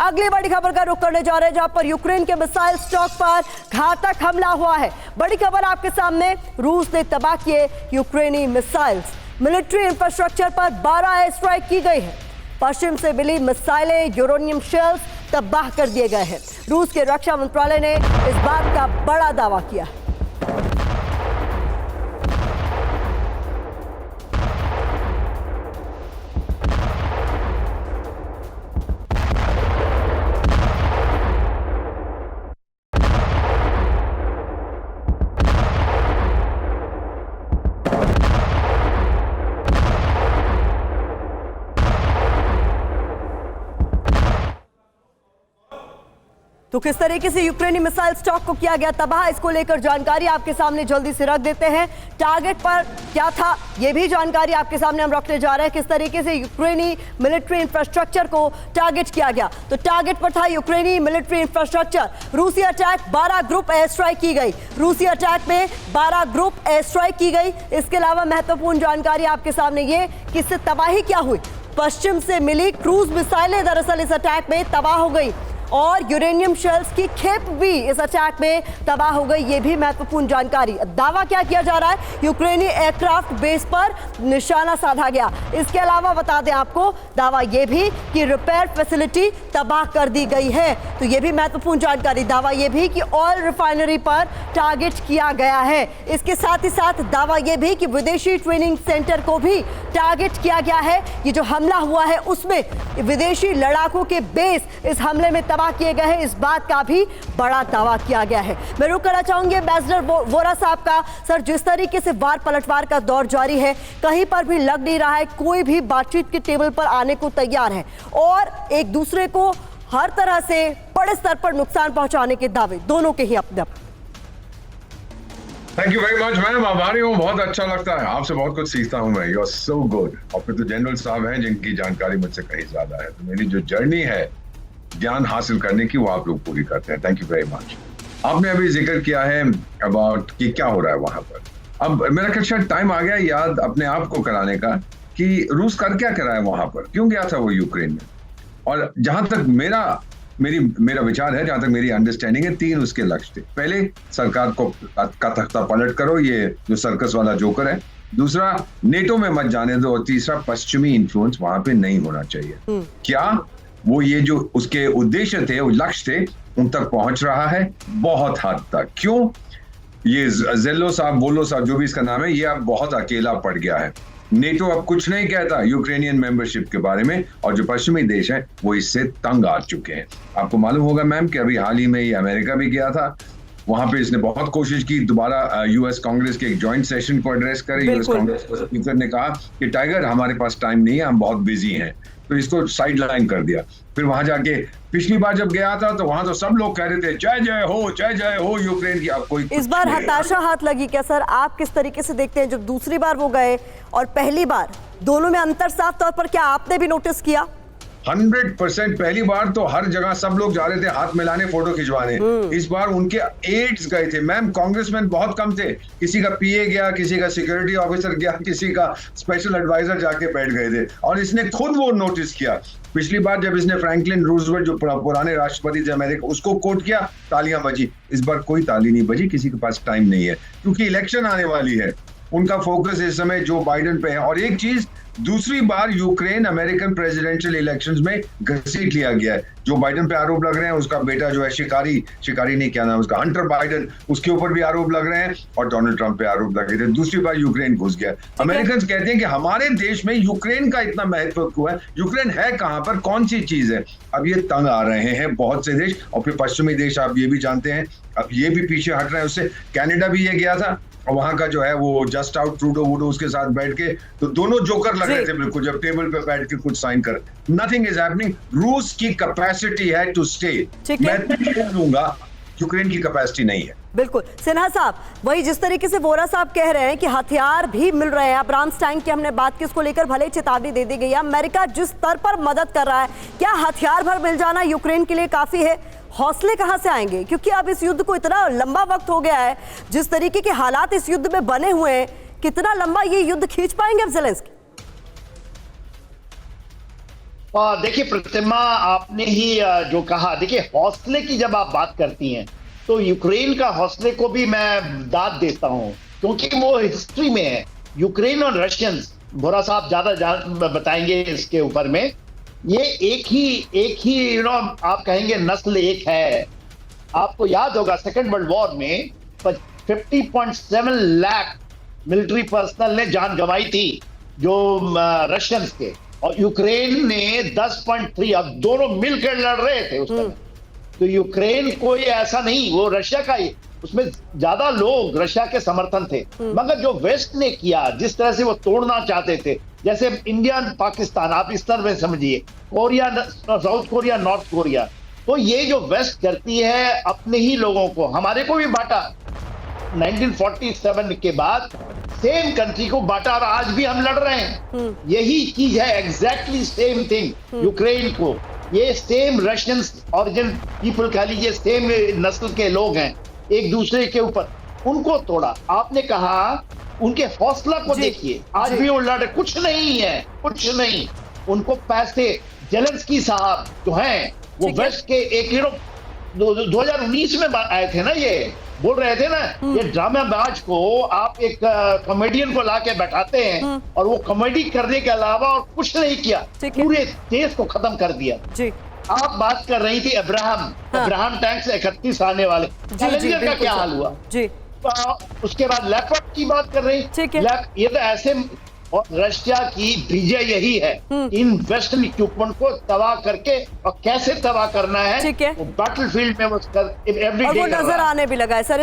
अगली बड़ी खबर का रुख करने जा रहे हैं, जहां पर यूक्रेन के मिसाइल स्टॉक पर घातक हमला हुआ है। बड़ी खबर आपके सामने, रूस ने तबाह किए यूक्रेनी मिसाइल्स। मिलिट्री इंफ्रास्ट्रक्चर पर 12 एयर स्ट्राइक की गई है। पश्चिम से मिली मिसाइलें, यूरेनियम शेल्स तबाह कर दिए गए हैं। रूस के रक्षा मंत्रालय ने इस बात का बड़ा दावा किया है। तो किस तरीके से यूक्रेनी मिसाइल स्टॉक को किया गया तबाह, इसको लेकर जानकारी आपके सामने जल्दी से रख देते हैं। टारगेट पर क्या था, यह भी जानकारी आपके सामने हम रखने जा रहे हैं। किस तरीके से यूक्रेनी मिलिट्री इंफ्रास्ट्रक्चर को टारगेट किया गया, तो टारगेट पर था यूक्रेनी मिलिट्री इंफ्रास्ट्रक्चर। रूसी अटैक, 12 ग्रुप एयर स्ट्राइक की गई। रूसी अटैक में 12 ग्रुप एयर स्ट्राइक की गई। इसके अलावा महत्वपूर्ण जानकारी आपके सामने ये कि इससे तबाही क्या हुई। पश्चिम से मिली क्रूज मिसाइलें दरअसल इस अटैक में तबाह हो गई और यूरेनियम शेल्स की खेप भी इस अटैक में तबाह हो गई। ये भी महत्वपूर्ण जानकारी। दावा क्या किया जा रहा है, यूक्रेनी एयरक्राफ्ट बेस पर निशाना साधा गया। इसके अलावा बता दें आपको, दावा ये भी कि रिपेयर फैसिलिटी तबाह कर दी गई है। तो ये भी महत्वपूर्ण जानकारी। दावा ये भी कि ऑयल रिफाइनरी पर टारगेट किया गया है। इसके साथ ही साथ दावा ये भी कि विदेशी ट्रेनिंग सेंटर को भी टारगेट किया गया है। ये जो हमला हुआ है उसमें विदेशी लड़ाकों के बेस इस हमले में किए गए हैं, इस बात का भी बड़ा दावा किया गया है। मैं रुक करना चाहूंगी एम्बेसडर वोरा साहब का। सर, जिस तरीके से वार पलटवार का दौर जारी है, कहीं पर भी लग नहीं रहा है कोई भी बातचीत के टेबल पर आने को तैयार है और एक दूसरे को हर तरह से बड़े स्तर पर नुकसान पहुंचाने के दावे दोनों के ही अपने। Thank you very much ma'am, आभारी हूँ, बहुत अच्छा लगता है, आपसे बहुत कुछ सीखता हूँ मैं। You are so good. और फिर तो जनरल साहब हैं जिनकी जानकारी मुझसे कहीं ज्यादा है, तो मेरी जो जर्नी है ज्ञान हासिल करने की वो आप लोग पूरी करते हैं। Thank you very much. आपने अभी जिक्र किया है अबाउट कि क्या हो रहा है वहां पर। अब मेरा ख्याल टाइम आ गया याद अपने आप को कराने का कि रूस कर क्या करा है वहां पर, क्यों गया था वो यूक्रेन में। और जहां तक मेरा विचार है, जहां तक मेरी अंडरस्टैंडिंग है, 3 उसके लक्ष्य थे। पहले सरकार को का तख्ता पलट करो, ये जो सर्कस वाला जोकर है। दूसरा, नेटो में मत जाने दो। और तीसरा, पश्चिमी इन्फ्लुएंस वहां पे नहीं होना चाहिए। क्या वो ये जो उसके उद्देश्य थे, वो लक्ष्य थे, उन तक पहुंच रहा है बहुत हद तक। क्यों? ये जेलो साहब, बोलो साहब, जो भी इसका नाम है, ये अब बहुत अकेला पड़ गया है। नेटो अब कुछ नहीं कहता यूक्रेनियन मेंबरशिप के बारे में, और जो पश्चिमी देश हैं वो इससे तंग आ चुके हैं। आपको मालूम होगा मैम कि अभी हाल ही में ये अमेरिका भी गया था, वहां पे इसने बहुत कोशिश की दोबारा यूएस कांग्रेस के एक जॉइंट सेशन को एड्रेस करे। यूएस कांग्रेस के स्पीकर ने कहा कि टाइगर, हमारे पास टाइम नहीं है, हम बहुत बिजी हैं, तो इसको साइड लाइन कर दिया। फिर वहां जाके पिछली बार जब गया था तो वहां तो सब लोग कह रहे थे जय जय हो यूक्रेन की। अब कोई इस बार हताशा हाथ लगी क्या सर? आप किस तरीके से देखते हैं, जब दूसरी बार वो गए और पहली बार, दोनों में अंतर साफ तौर पर क्या आपने भी नोटिस किया? 100%। पहली बार तो हर जगह सब लोग जा रहे थे हाथ मिलाने, फोटो खिंचवाने। इस बार उनके एड्स गए थे मैम, कांग्रेसमैन बहुत कम थे। किसी का पीए गया, किसी का सिक्योरिटी ऑफिसर गया, किसी का स्पेशल एडवाइजर जाके बैठ गए थे। और इसने खुद वो नोटिस किया। पिछली बार जब इसने फ्रैंकलिन रूजवेल्ट, जो पुराने राष्ट्रपति थे अमेरिका, उसको कोट किया, तालियां बजी। इस बार कोई ताली नहीं बजी, किसी के पास टाइम नहीं है, क्योंकि इलेक्शन आने वाली है। उनका फोकस इस समय जो बाइडेन पे है। और एक चीज, दूसरी बार यूक्रेन अमेरिकन प्रेसिडेंशियल इलेक्शंस में घसीट लिया गया है। जो बाइडेन पे आरोप लग रहे हैं, उसका बेटा जो है शिकारी नहीं, क्या नाम उसका, हंटर बाइडेन, उसके ऊपर भी आरोप लग रहे हैं, और डोनाल्ड ट्रंप पे आरोप लगे थे। दूसरी बार यूक्रेन घुस गया। अमेरिकन कहते हैं कि हमारे देश में यूक्रेन का इतना महत्व क्यों है, यूक्रेन है कहां पर, कौन सी चीज है। अब ये तंग आ रहे हैं बहुत से देश। और फिर पश्चिमी देश, आप ये भी जानते हैं, अब ये भी पीछे हट रहे हैं उससे। कनाडा भी ये गया था, और वहां का जो है वो जस्ट आउट ट्रूडो वूडो उसके साथ बैठ के, तो दोनों जोकर लग रहे थे बिल्कुल, जब टेबल पे बैठ के कुछ साइन कर। Nothing is happening. रूस की कैपेसिटी है टू स्टे, मैं लूंगा, यूक्रेन की कैपेसिटी नहीं है। बिल्कुल सिन्हा साहब, वही जिस तरीके से वोरा साहब कह रहे हैं कि हथियार भी मिल रहे हैं। अब रामस्टाइन की हमने बात की, उसको लेकर भले चेतावनी दे दी गई है। अमेरिका जिस स्तर पर मदद कर रहा है, क्या हथियार भर मिल जाना यूक्रेन के लिए काफी है? हौसले कहां से आएंगे? क्योंकि अब इस युद्ध को इतना लंबा वक्त हो गया है, जिस तरीके के हालात इस युद्ध में बने हुए हैं, कितना लंबा ये युद्ध खींच पाएंगे अब ज़ेलेंस्की? देखिए प्रतिमा, आपने ही जो कहा, देखिए हौसले की जब आप बात करती हैं तो यूक्रेन का हौसले को भी मैं दाद देता हूं, क्योंकि वो हिस्ट्री में है। यूक्रेन और रशियंस, भोरा साहब ज्यादा बताएंगे इसके ऊपर में, ये एक ही आप कहेंगे नस्ल एक है। आपको याद होगा सेकेंड वर्ल्ड वॉर में 50.7 लाख मिलिट्री पर्सनल ने जान गंवाई थी जो रशियंस के, और यूक्रेन ने 10.3। अब दोनों मिलकर लड़ रहे थे उस समय। तो यूक्रेन कोई ऐसा नहीं, वो रशिया का ही, उसमें ज्यादा लोग रशिया के समर्थन थे। मगर जो वेस्ट ने किया, जिस तरह से वो तोड़ना चाहते थे, जैसे इंडिया पाकिस्तान, आप इस तरह से समझिए, Korea, south Korea, north Korea, तो ये जो वेस्ट करती है अपने ही लोगों को, हमारे को भी बांटा 1947 के बाद, सेम कंट्री को बांटा, और आज भी हम लड़ रहे हैं। यही चीज है, एग्जैक्टली सेम थिंग यूक्रेन को। ये सेम रशियन ओरिजिन पीपल कह लीजिए, सेम नस्ल के लोग हैं, एक दूसरे के ऊपर उनको तोड़ा। आपने कहा उनके हौसला को देखिए, आज भी वो लड़, कुछ नहीं है, कुछ नहीं। उनको पैसे, जेलेंस्की साहब जो हैं वो वेस्ट के एक 2019 में आए थे ना, ये बोल रहे थे ना, ये ड्रामेबाज को आप एक कॉमेडियन को लाके बैठाते हैं और वो कॉमेडी करने के अलावा और कुछ नहीं किया, पूरे देश को खत्म कर दिया। जी। आप बात कर रही थी अब्राहम टैंक से 31 आने वाले, चैलेंजर का क्या हाल हुआ जी? उसके बाद लेपर्ड की बात कर रही, ये तो ऐसे, और रशिया की विजय यही है, इन वेस्टर्न इक्विपमेंट को तबाह करके, और कैसे तबाह करना है, बैटलफील्ड में वो एवरी डे नजर आने भी लगा है सर।